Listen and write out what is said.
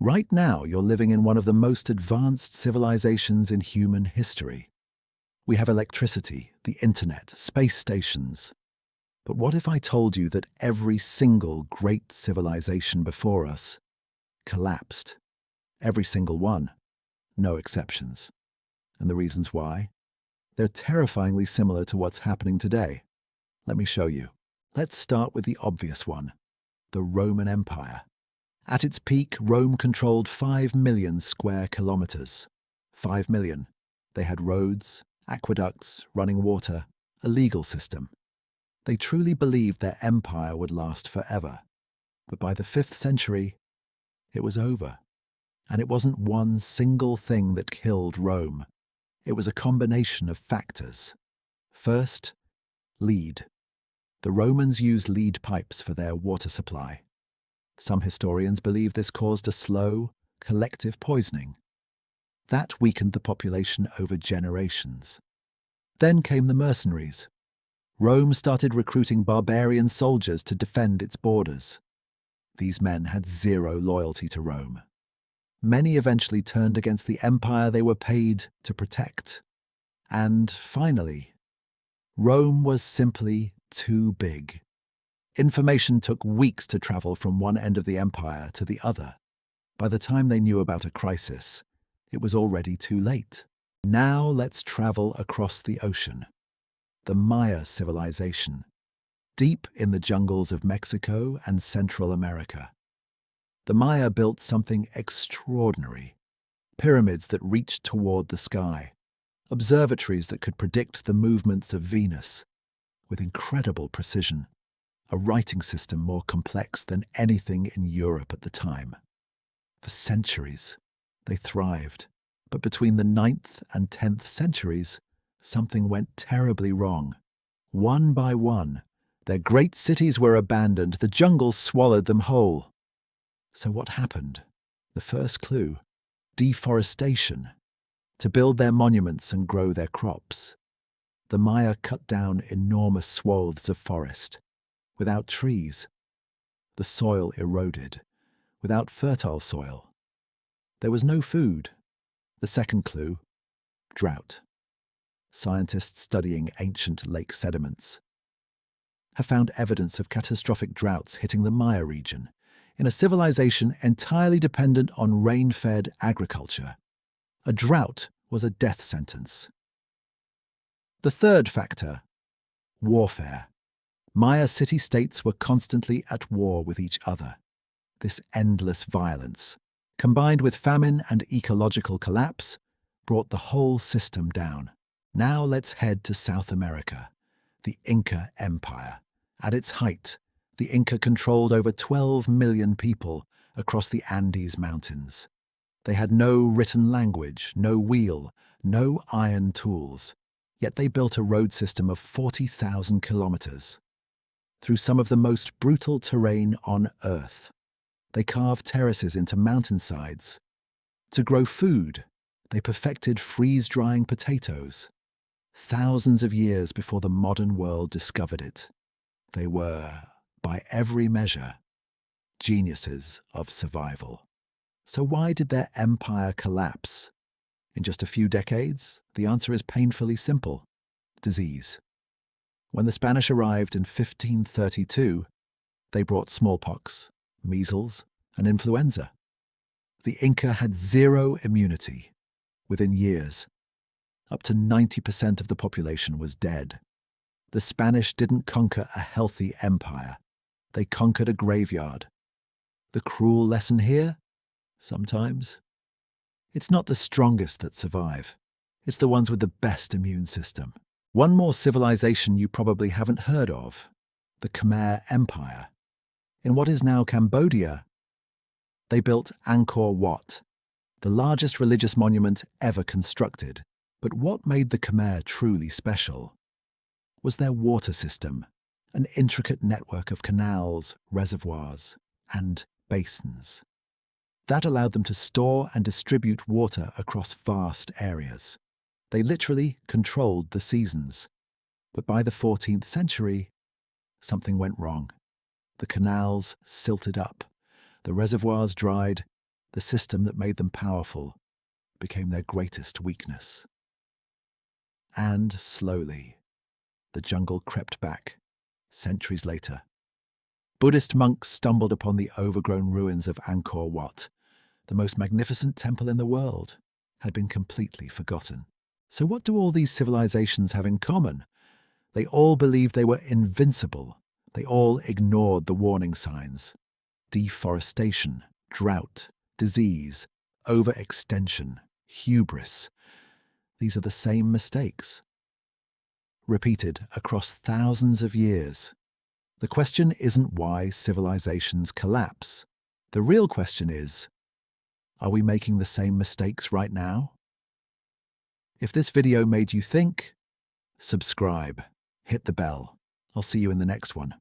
Right now, you're living in one of the most advanced civilizations in human history. We have electricity, the internet, space stations. But what if I told you that every single great civilization before us collapsed? Every single one, no exceptions. And the reasons why? They're terrifyingly similar to what's happening today. Let me show you. Let's start with the obvious one, the Roman Empire. At its peak, Rome controlled 5 million square kilometers. 5 million. They had roads, aqueducts, running water, a legal system. They truly believed their empire would last forever. But by the 5th century, it was over. And it wasn't one single thing that killed Rome. It was a combination of factors. First, lead. The Romans used lead pipes for their water supply. Some historians believe this caused a slow, collective poisoning. That weakened the population over generations. Then came the mercenaries. Rome started recruiting barbarian soldiers to defend its borders. These men had zero loyalty to Rome. Many eventually turned against the empire they were paid to protect. And finally, Rome was simply too big. Information took weeks to travel from one end of the empire to the other. By the time they knew about a crisis, it was already too late. Now let's travel across the ocean. The Maya civilization, deep in the jungles of Mexico and Central America. The Maya built something extraordinary. Pyramids that reached toward the sky. Observatories that could predict the movements of Venus with incredible precision. A writing system more complex than anything in Europe at the time. For centuries, they thrived. But between the 9th and 10th centuries, something went terribly wrong. One by one, their great cities were abandoned, the jungles swallowed them whole. So what happened? The first clue, deforestation. To build their monuments and grow their crops. The Maya cut down enormous swathes of forest. Without trees, the soil eroded. Without fertile soil, there was no food. The second clue, drought. Scientists studying ancient lake sediments have found evidence of catastrophic droughts hitting the Maya region, in a civilization entirely dependent on rain-fed agriculture. A drought was a death sentence. The third factor, warfare. Maya city-states were constantly at war with each other. This endless violence, combined with famine and ecological collapse, brought the whole system down. Now let's head to South America, the Inca Empire. At its height, the Inca controlled over 12 million people across the Andes Mountains. They had no written language, no wheel, no iron tools, yet they built a road system of 40,000 kilometers. Through some of the most brutal terrain on Earth. They carved terraces into mountainsides. To grow food, they perfected freeze-drying potatoes. Thousands of years before the modern world discovered it, they were, by every measure, geniuses of survival. So why did their empire collapse? In just a few decades, the answer is painfully simple: disease. When the Spanish arrived in 1532, they brought smallpox, measles, and influenza. The Inca had zero immunity. Within years, up to 90% of the population was dead. The Spanish didn't conquer a healthy empire. They conquered a graveyard. The cruel lesson here? Sometimes, it's not the strongest that survive. It's the ones with the best immune system. One more civilization you probably haven't heard of, the Khmer Empire. In what is now Cambodia, they built Angkor Wat, the largest religious monument ever constructed. But what made the Khmer truly special was their water system, an intricate network of canals, reservoirs, and basins. That allowed them to store and distribute water across vast areas. They literally controlled the seasons. But by the 14th century, something went wrong. The canals silted up, the reservoirs dried, the system that made them powerful, became their greatest weakness. And slowly, the jungle crept back, centuries later. Buddhist monks stumbled upon the overgrown ruins of Angkor Wat. The most magnificent temple in the world had been completely forgotten. So what do all these civilizations have in common? They all believed they were invincible. They all ignored the warning signs. Deforestation, drought, disease, overextension, hubris. These are the same mistakes, repeated across thousands of years. The question isn't why civilizations collapse. The real question is, are we making the same mistakes right now? If this video made you think, subscribe, hit the bell. I'll see you in the next one.